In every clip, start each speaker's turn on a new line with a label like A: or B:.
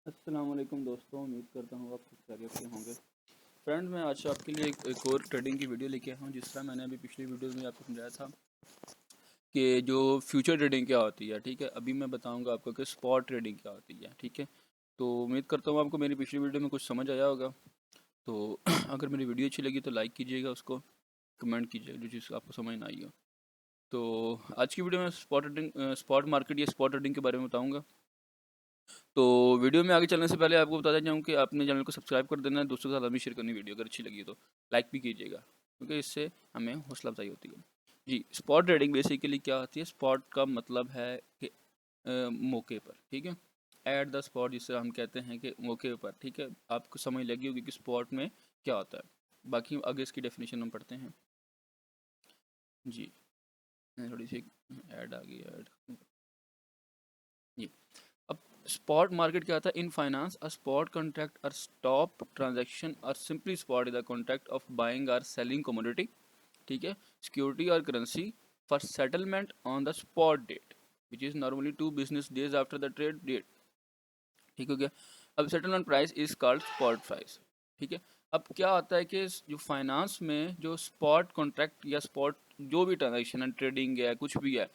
A: अस्सलाम वालेकुम दोस्तों, उम्मीद करता हूँ आप सब खैरियत से होंगे। फ्रेंड, मैं आज आपके लिए एक और ट्रेडिंग की वीडियो लेके आया हूँ। जिस तरह मैंने अभी पिछली वीडियोस में आपको समझाया था कि जो फ्यूचर ट्रेडिंग क्या होती है, ठीक है। अभी मैं बताऊँगा आपको कि स्पॉट ट्रेडिंग क्या होती है, ठीक है। तो उम्मीद करता हूँ आपको मेरी पिछली वीडियो में कुछ समझ आया होगा। तो अगर मेरी वीडियो अच्छी लगी तो लाइक कीजिएगा, उसको कमेंट कीजिएगा जो चीज़ आपको समझ ना आई हो। तो आज की वीडियो में स्पॉट मार्केट या स्पॉट ट्रेडिंग के बारे में बताऊँगा। तो वीडियो में आगे चलने से पहले आपको बताता जाऊँ कि आपने चैनल को सब्सक्राइब कर देना है, दोस्तों के साथ हमें शेयर करनी वीडियो अगर अच्छी लगी तो लाइक भी कीजिएगा, क्योंकि इससे हमें हौसला अफजाई होती है। जी, स्पॉट ट्रेडिंग बेसिकली क्या होती है? स्पॉट का मतलब है कि मौके पर, ठीक है। एट द स्पॉट जिससे हम कहते हैं कि मौके पर, ठीक है। आपको समझ लगी होगी कि स्पॉट में क्या होता है। बाकी आगे इसकी डेफिनेशन हम पढ़ते हैं। जी, थोड़ी सी ऐड आ गई ऐड। जी, अब स्पॉट मार्केट क्या होता है? In finance a spot contract और स्टॉप ट्रांजैक्शन और simply spot is the contract of buying और सेलिंग कमोडिटी, ठीक है, सिक्योरिटी और currency for settlement on the spot date which is normally 2 business days after the trade date, ठीक हो गया। अब settlement price is called spot price, ठीक है। अब क्या होता है कि जो फाइनेंस में जो स्पॉट कॉन्ट्रैक्ट या स्पॉट जो भी ट्रांजैक्शन है, ट्रेडिंग है, कुछ भी है,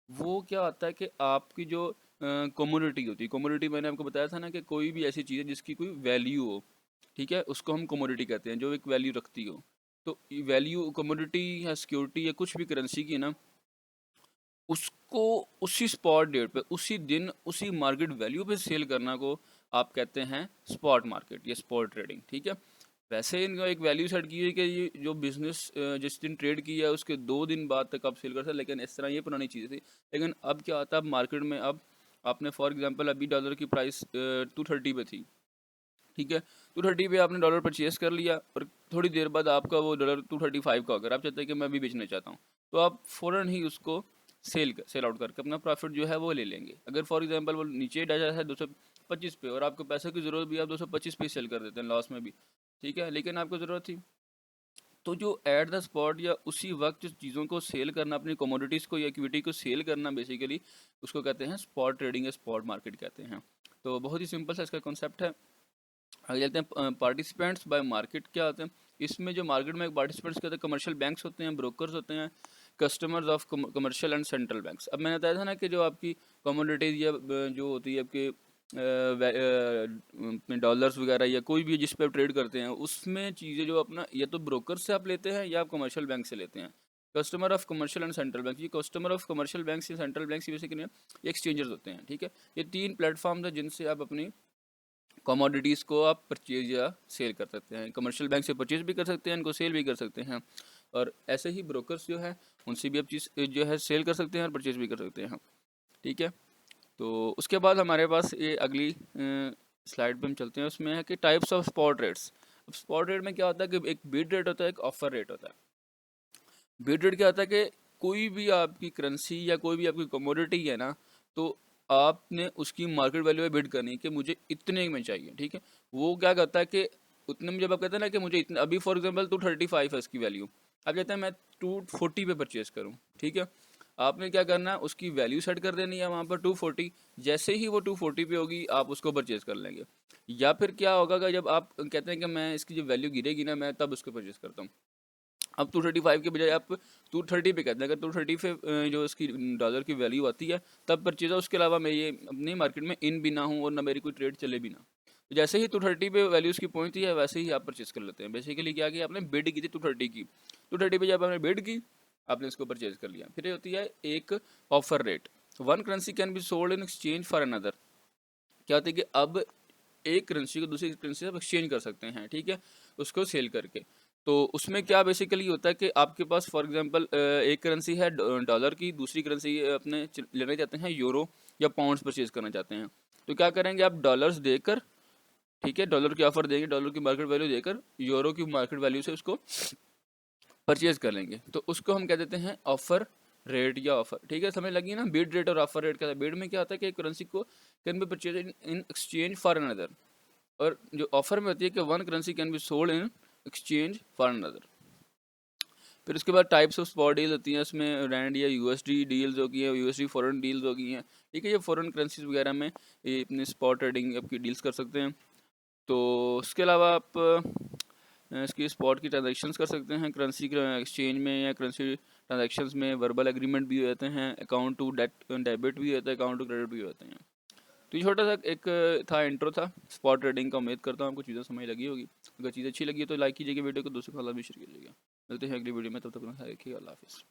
A: वो क्या होता है कि आपकी जो कमोडिटी होती है, कमोडिटी मैंने आपको बताया था ना कि कोई भी ऐसी चीज़ है जिसकी कोई वैल्यू हो, ठीक है, उसको हम कमोडिटी कहते हैं, जो एक वैल्यू रखती हो। तो वैल्यू कमोडिटी या सिक्योरिटी या कुछ भी करेंसी की है ना, उसको उसी स्पॉट डेट पे, उसी दिन, उसी मार्केट वैल्यू पे सेल करना को आप कहते हैं स्पॉट मार्केट या स्पॉट ट्रेडिंग, ठीक है। वैसे इनका एक वैल्यू सेट की है कि ये जो बिजनेस जिस दिन ट्रेड किया है उसके 2 दिन बाद तक आप सेल कर सकते, लेकिन इस तरह ये पुरानी चीज़ थी। लेकिन अब क्या होता है, अब मार्केट में अब आपने फॉर एग्जांपल अभी डॉलर की प्राइस 230 पे थी, ठीक है। 230 पे आपने डॉलर परचेज कर लिया और थोड़ी देर बाद आपका वो डॉलर 235 का, अगर आप चाहते हैं कि मैं भी बेचना चाहता हूँ, तो आप फ़ौरन ही उसको सेल आउट करके अपना प्रॉफिट जो है वो ले लेंगे। अगर फॉर एग्जांपल वो नीचे डाला है 225 पे और आपको पैसे की ज़रूरत भी, आप 225 पे सेल कर देते हैं लॉस में भी, ठीक है, लेकिन आपको ज़रूरत थी। तो जो एट द स्पॉट या उसी वक्त चीज़ों को सेल करना, अपनी कमोडिटीज़ को या इक्विटी को सेल करना, बेसिकली उसको कहते हैं स्पॉट ट्रेडिंग या स्पॉट मार्केट कहते हैं। तो बहुत ही सिंपल सा इसका कॉन्सेप्ट है। आगे चलते हैं। पार्टिसिपेंट्स बाय मार्केट क्या होते हैं? इसमें जो मार्केट में पार्टिसिपेंट्स क्या होते हैं? कमर्शियल बैंक्स होते हैं, ब्रोकर्स होते हैं, customers of commercial and central banks. अब मैंने बताया था ना कि जो आपकी कमोडिटीज या जो होती है आपके डॉलर्स वगैरह या कोई भी जिस पे आप ट्रेड करते हैं, उसमें चीज़ें जो अपना या तो ब्रोकर से आप लेते हैं या आप कमर्शियल बैंक से लेते हैं। Customer of commercial and central bank, ये कस्टमर ऑफ कमर्शियल बैंक या सेंट्रल बैंक बेसिकली ये एक्सचेंजर्स होते हैं, ठीक है। ये 3 प्लेटफॉर्म है जिनसे आप अपनी कमोडिटीज़ को आप परचेज या सेल कर सकते हैं। कमर्शियल बैंक से परचेज भी कर सकते हैं, इनको सेल भी कर सकते हैं। और ऐसे ही ब्रोकर्स जो है उनसे भी आप चीज़ जो है सेल कर सकते हैं और परचेज भी कर सकते हैं, ठीक है। तो उसके बाद हमारे पास ये अगली स्लाइड पे हम चलते हैं, उसमें है कि टाइप्स ऑफ स्पॉट रेट्स। अब स्पॉट रेट में क्या होता है कि एक बिड रेट होता है, एक ऑफर रेट होता है। बिड रेट क्या होता है कि कोई भी आपकी करेंसी या कोई भी आपकी कमोडिटी है ना, तो आपने उसकी मार्केट वैल्यू पे बिड करनी है कि मुझे इतने में चाहिए, ठीक है। वो क्या करता है कि उतने में, जब आप कहते हैं ना कि मुझे इतने, अभी फॉर एग्जांपल 235 है इसकी वैल्यू, आप कहते हैं मैं 240 पे परचेज करूँ, ठीक है। आपने क्या करना है, उसकी वैल्यू सेट कर देनी है वहाँ पर 240। जैसे ही वो 240 पे होगी आप उसको परचेज कर लेंगे। या फिर क्या होगा कि जब आप कहते हैं कि मैं इसकी जो वैल्यू गिरेगी ना, मैं तब उसको परचेज करता हूँ। अब 235 के बजाय आप 230 पे कहते हैं। अगर 230 पे जो इसकी डॉलर की वैल्यू आती है तब परचेज है। उसके अलावा मैं ये अपनी मार्केट में इन भी ना हूँ और ना मेरी कोई ट्रेड चले भी ना, तो जैसे ही 230 पे वैल्यू उसकी पहुंचती है वैसे ही आप परचेज कर लेते हैं। बेसिकली क्या किया आपने, बिड की थी 230 की, 230 पे जब आपने बिड की, आपने इसको परचेज कर लिया। फिर ये होती है एक offer rate. One currency can be sold in exchange for another. क्या होता है कि अब एक करेंसी को दूसरी करेंसी से आप एक्सचेंज कर सकते हैं, ठीक है, उसको सेल करके। तो उसमें क्या बेसिकली होता है कि आपके पास फॉर एग्जांपल एक करेंसी है डॉलर की, दूसरी करेंसी अपने लेना चाहते हैं यूरो या पाउंड्स परचेज करना चाहते हैं। तो क्या करेंगे आप, डॉलर्स देकर, ठीक है, डॉलर की ऑफर देंगे, डॉलर की मार्केट वैल्यू देकर यूरो की मार्केट वैल्यू से उसको परचेज कर लेंगे। तो उसको हम कह देते हैं ऑफर रेट या ऑफर, ठीक है, समझ लगी ना। बिड रेट और ऑफर रेट क्या है? बिड में क्या होता है कि एक करेंसी को can be purchase in exchange for another, और जो ऑफर में होती है कि one currency can be sold in exchange for another. फिर उसके बाद टाइप्स ऑफ स्पॉट डील होती हैं, उसमें रैंड या यूएसडी डील्स होगी हैं, यूएसडी फॉरेन डील्स होगी हैं, ठीक है। ये फॉरेन करेंसीज वगैरह में ये अपनी स्पॉट ट्रेडिंग आपकी डील्स कर सकते हैं। तो उसके अलावा आप इसकी स्पॉट की ट्रांजेक्शन्स कर सकते हैं करेंसी के एक्सचेंज में, या करेंसी ट्रांजेक्शन्स में वर्बल एग्रीमेंट भी होते हैं, अकाउंट टू डेबिट भी होता है, अकाउंट टू क्रेडिट भी होते हैं। तो ये छोटा सा एक था इंट्रो था स्पॉट ट्रेडिंग का। उम्मीद करता हूँ आपको चीज़ें समझ लगी होगी। अगर चीज़ अच्छी लगी तो लाइक कीजिएगा वीडियो को, दूसरों के साथ भी शेयर कीजिएगा। मिलते हैं अगली वीडियो में, तब तक अपना ख्याल रखिएगा। अल्लाह हाफिज़।